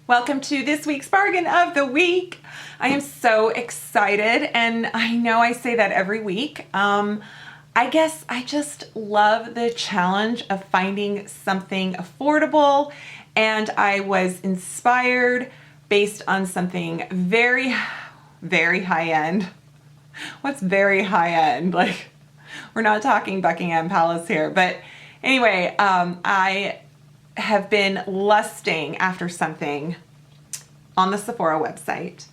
Welcome to this week's bargain of the week. I am so excited, and I know I say that every week. I guess I just love the challenge of finding something affordable, and I was inspired based on something very, very high end. What's very high end? Like, we're not talking Buckingham Palace here, but anyway, I have been lusting after something on the Sephora website.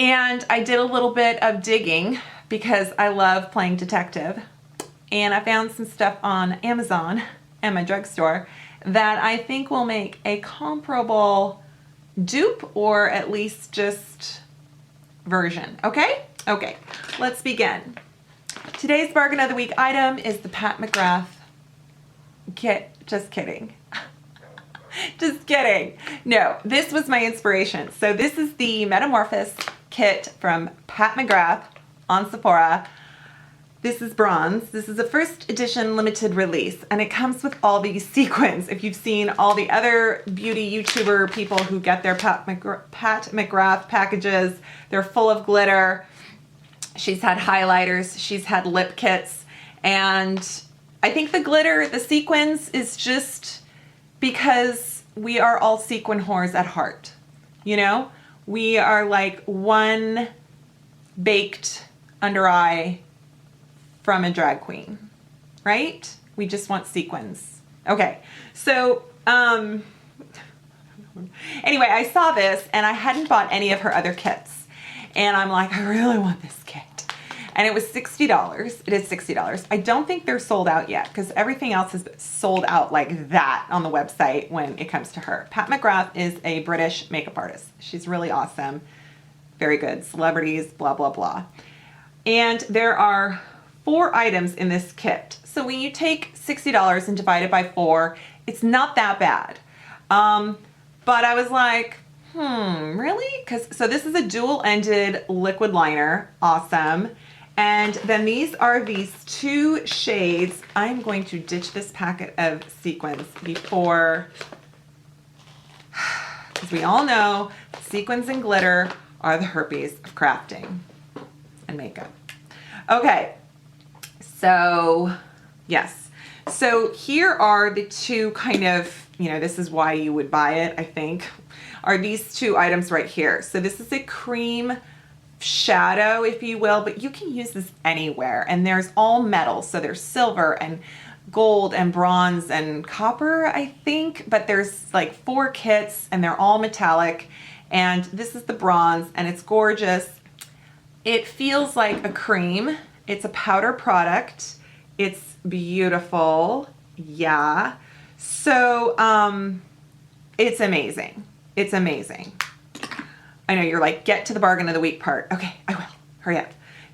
And I did a little bit of digging because I love playing detective. And I found some stuff on Amazon and my drugstore that I think will make a comparable dupe, or at least just version. Okay, let's begin. Today's bargain of the week item is the Pat McGrath kit. Just kidding. Just kidding. No, this was my inspiration. So this is the Metamorphosis kit from Pat McGrath on Sephora. This is bronze. This is a first edition limited release, and it comes with all these sequins. If you've seen all the other beauty YouTuber people who get their Pat McGrath packages, they're full of glitter. She's had highlighters, she's had lip kits, and I think the glitter, the sequins, is just because we are all sequin whores at heart. You know, we are like one baked under eye from a drag queen, right? We just want sequins. Okay, so anyway, I saw this and I hadn't bought any of her other kits, and I'm like, I really want this kit. And it was $60. It is $60. I don't think they're sold out yet because everything else has been sold out like that on the website when it comes to her. Pat McGrath is a British makeup artist. She's really awesome. Very good. Celebrities, blah, blah, blah. And there are 4 items in this kit. So when you take $60 and divide it by 4, it's not that bad. But I was like, really? So this is a dual-ended liquid liner. Awesome. And then these are these 2 shades. I'm going to ditch this packet of sequins before, because we all know sequins and glitter are the herpes of crafting and makeup. Okay, so yes. So here are the 2 kind of, this is why you would buy it, I think, are these 2 items right here. So this is a cream shadow, if you will, but you can use this anywhere, and there's all metal, so there's silver and gold and bronze and copper, I think, but there's like 4 kits and they're all metallic, and this is the bronze, and it's gorgeous. It feels like a cream. It's a powder product. It's beautiful. Yeah, so it's amazing. It's amazing. I know you're like, get to the bargain of the week part. Okay, I will. Hurry up.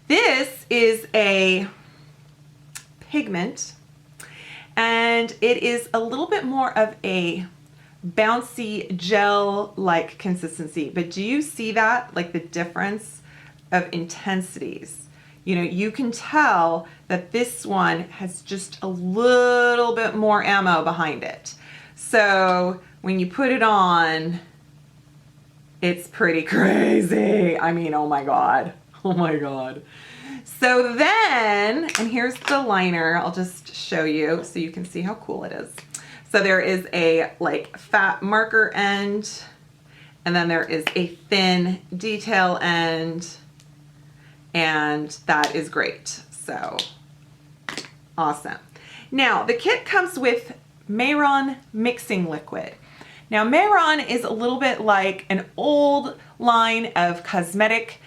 This is a pigment, and it is a little bit more of a bouncy gel-like consistency. But do you see that? Like the difference of intensities. You can tell that this one has just a little bit more ammo behind it. So when you put it on, it's pretty crazy. I mean, oh my God. Oh my God. So then, and here's the liner. I'll just show you so you can see how cool it is. So there is a like fat marker end, and then there is a thin detail end, and that is great. So awesome. Now the kit comes with Mehron mixing liquid. Now, Mehron is a little bit like an old line of cosmetic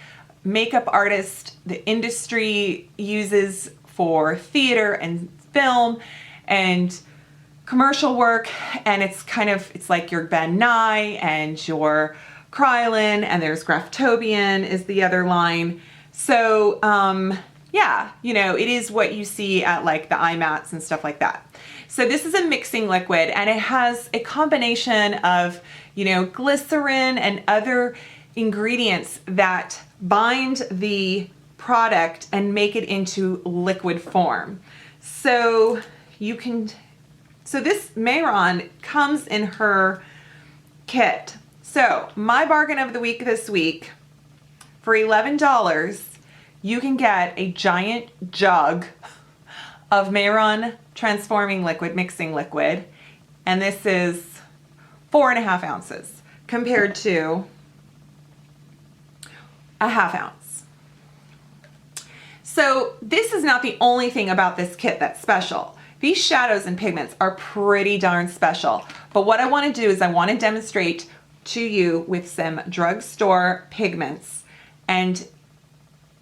makeup artist the industry uses for theater and film and commercial work, and it's like your Ben Nye and your Krylon, and there's Graftobian is the other line. So, yeah, it is what you see at like the IMATs and stuff like that. So this is a mixing liquid, and it has a combination of, glycerin and other ingredients that bind the product and make it into liquid form. So this Mehron comes in her kit. So my bargain of the week this week, for $11, you can get a giant jug of Mehron transforming liquid, mixing liquid, and this is 4.5 ounces compared to a ½ ounce. So this is not the only thing about this kit that's special. These shadows and pigments are pretty darn special, but what I want to do is I want to demonstrate to you with some drugstore pigments and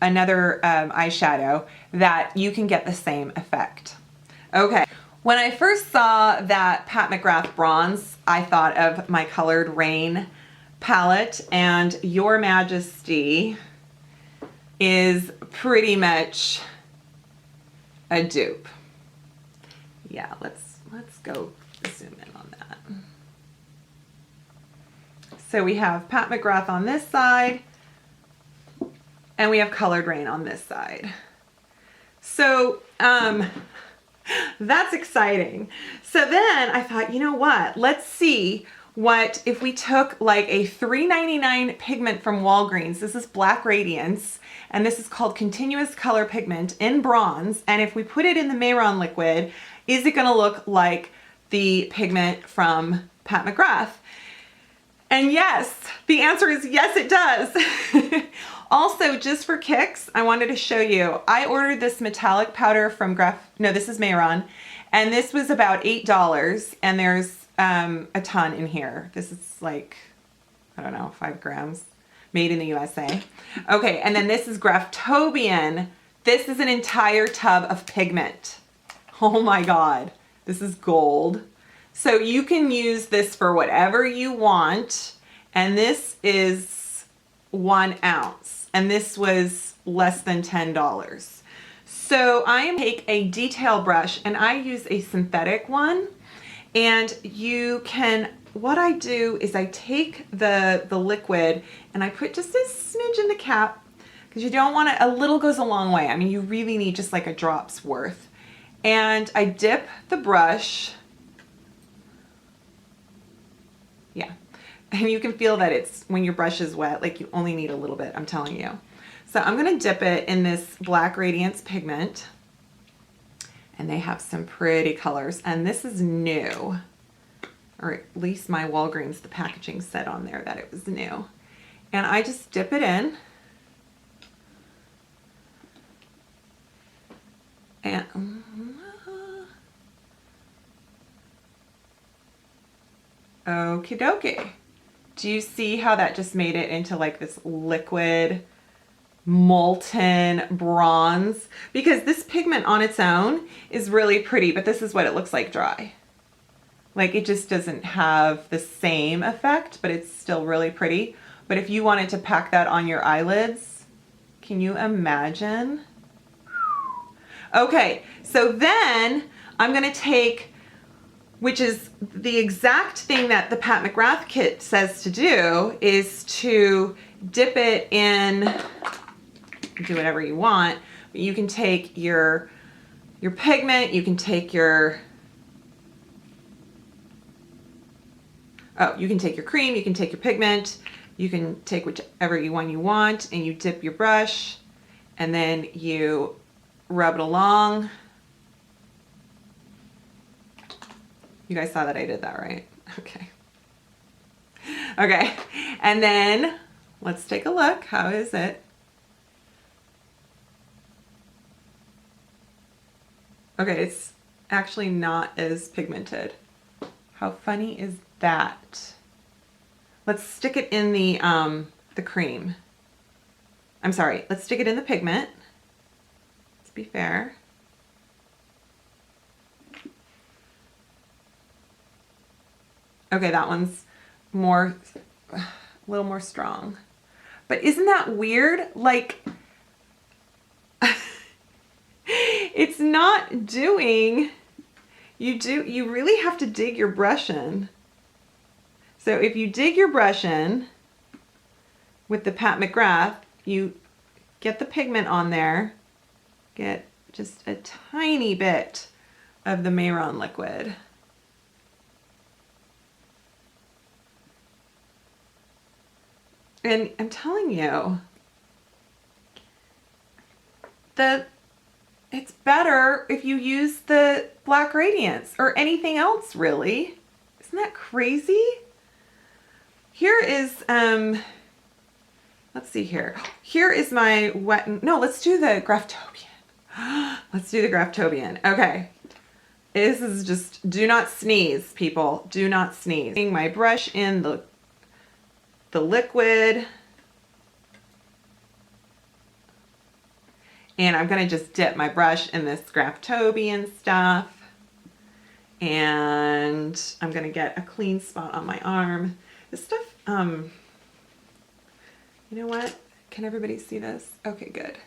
another eyeshadow that you can get the same effect. Okay, when I first saw that Pat McGrath bronze, I thought of my Colored Rain palette, and Your Majesty is pretty much a dupe. Yeah, let's go zoom in on that. So we have Pat McGrath on this side, and we have Colored Rain on this side. So that's exciting. So then I thought, you know what? Let's see what if we took like a $3.99 pigment from Walgreens. This is Black Radiance, and this is called Continuous Color Pigment in bronze. And if we put it in the Mehron liquid, is it gonna look like the pigment from Pat McGrath? And yes, the answer is yes, it does. Also, just for kicks, I wanted to show you, I ordered this metallic powder from this is Mehron, and this was about $8, and there's a ton in here. This is like, I don't know, 5 grams, made in the USA. Okay, and then this is Graftobian. This is an entire tub of pigment. Oh my God, this is gold. So you can use this for whatever you want, and this is 1 ounce, and this was less than $10. So I am take a detail brush, and I use a synthetic one, and you can, what I do is I take the liquid and I put just a smidge in the cap, because you don't want to, a little goes a long way. I mean, you really need just like a drop's worth. And I dip the brush. Yeah. And you can feel that it's, when your brush is wet, like you only need a little bit, I'm telling you. So I'm going to dip it in this Black Radiance pigment. And they have some pretty colors. And this is new. Or at least my Walgreens, the packaging said on there that it was new. And I just dip it in. And okie dokie. Do you see how that just made it into like this liquid molten bronze? Because this pigment on its own is really pretty, but this is what it looks like dry. Like it just doesn't have the same effect, but it's still really pretty. But if you wanted to pack that on your eyelids, can you imagine? Okay, so then I'm gonna take, which is the exact thing that the Pat McGrath kit says to do, is to dip it in, do whatever you want, but you can take your pigment, you can take your, you can take your cream, you can take your pigment, you can take whichever one you want, and you dip your brush, and then you rub it along. You guys saw that I did that, right? Okay. Okay, and then let's take a look. How is it? Okay, it's actually not as pigmented. How funny is that? Let's stick it in the cream. I'm sorry, let's stick it in the pigment. Let's be fair. Okay, that one's more, a little more strong. But isn't that weird? Like, it's not doing, you really have to dig your brush in. So if you dig your brush in with the Pat McGrath, you get the pigment on there, get just a tiny bit of the Mehron liquid. And I'm telling you, it's better if you use the Black Radiance or anything else, really. Isn't that crazy? Here is, let's see here. Here is my wet, no, let's do the Graftobian. Let's do the Graftobian. Okay. This is just, do not sneeze, people. Do not sneeze. Putting my brush in the liquid. And I'm going to just dip my brush in this Graftobian stuff. And I'm going to get a clean spot on my arm. This stuff, you know what? Can everybody see this? Okay, good.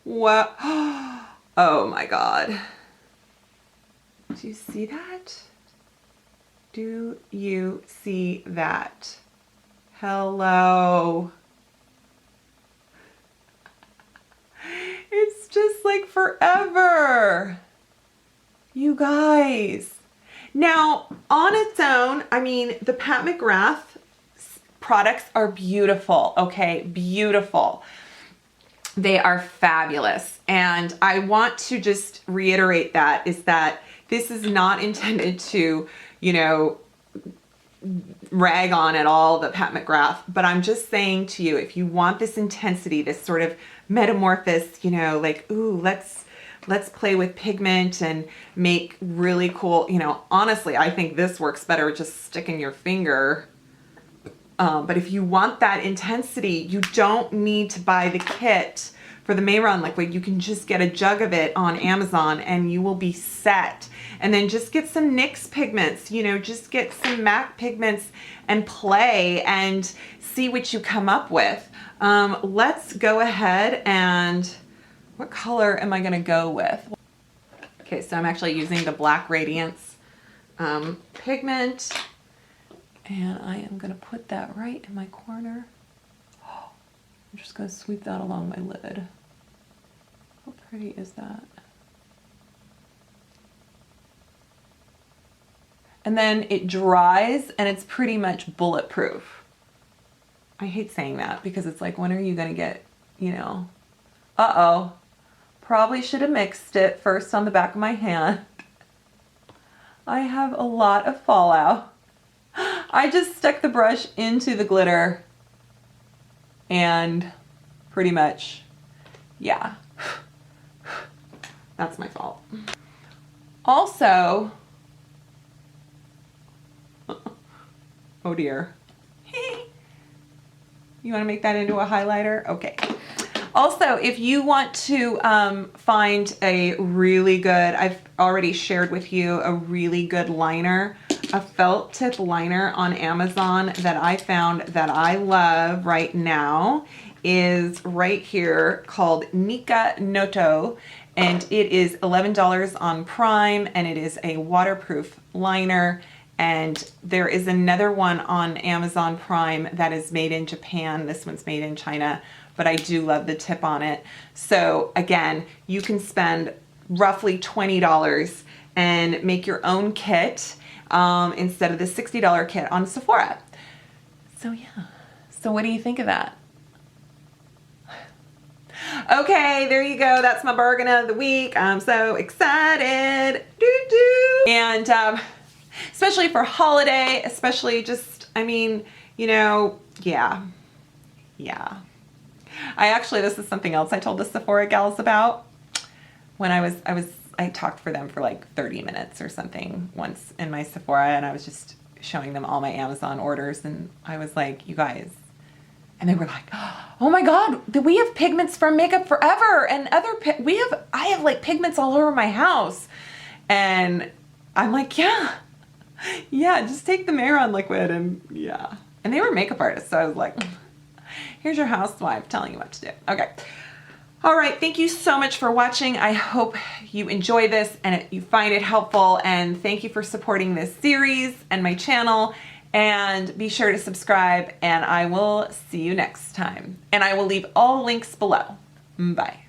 What? Oh my God. Do you see that? Do you see that? Hello. It's just like forever. You guys. Now, on its own, I mean, the Pat McGrath products are beautiful, okay? Beautiful. They are fabulous. And I want to just reiterate that, is that this is not intended to, you know, rag on at all the Pat McGrath, but I'm just saying to you, if you want this intensity, this sort of metamorphosis, you know, like, ooh, let's play with pigment and make really cool, you know, honestly, I think this works better just sticking your finger. But if you want that intensity, you don't need to buy the kit for the Mehron liquid. You can just get a jug of it on Amazon and you will be set. And then just get some NYX pigments, you know, just get some MAC pigments and play and see what you come up with. Let's go ahead and, what color am I gonna go with? Okay, so I'm actually using the Black Radiance pigment, and I am gonna put that right in my corner. I'm just gonna sweep that along my lid. How pretty is that? And then it dries and it's pretty much bulletproof. I hate saying that because it's like, when are you gonna get, you know, uh-oh. Probably should have mixed it first on the back of my hand. I have a lot of fallout. I just stuck the brush into the glitter and pretty much, yeah, that's my fault. Also, oh dear. You want to make that into a highlighter? Okay. Also, if you want to find a really good, I've already shared with you a really good liner, a felt tip liner on Amazon that I found that I love right now is right here, called Nika Noto, and it is $11 on Prime, and it is a waterproof liner. And there is another one on Amazon Prime that is made in Japan. This one's made in China, but I do love the tip on it. So again, you can spend roughly $20 and make your own kit instead of the $60 kit on Sephora. So yeah, so what do you think of that? Okay, there you go. That's my bargain of the week. I'm so excited. And especially for holiday, especially just, I mean, you know, yeah. I actually, this is something else I told the Sephora gals about when I talked for them for like 30 minutes or something once in my Sephora, and I was just showing them all my Amazon orders, and I was like, you guys, and they were like, oh my God, we have pigments from Makeup Forever and other, I have like pigments all over my house. And I'm like, yeah, just take the Mehron liquid and yeah. And they were makeup artists, so I was like, here's your housewife telling you what to do. Okay. All right. Thank you so much for watching. I hope you enjoy this and you find it helpful. And thank you for supporting this series and my channel. And be sure to subscribe, and I will see you next time. And I will leave all links below. Bye.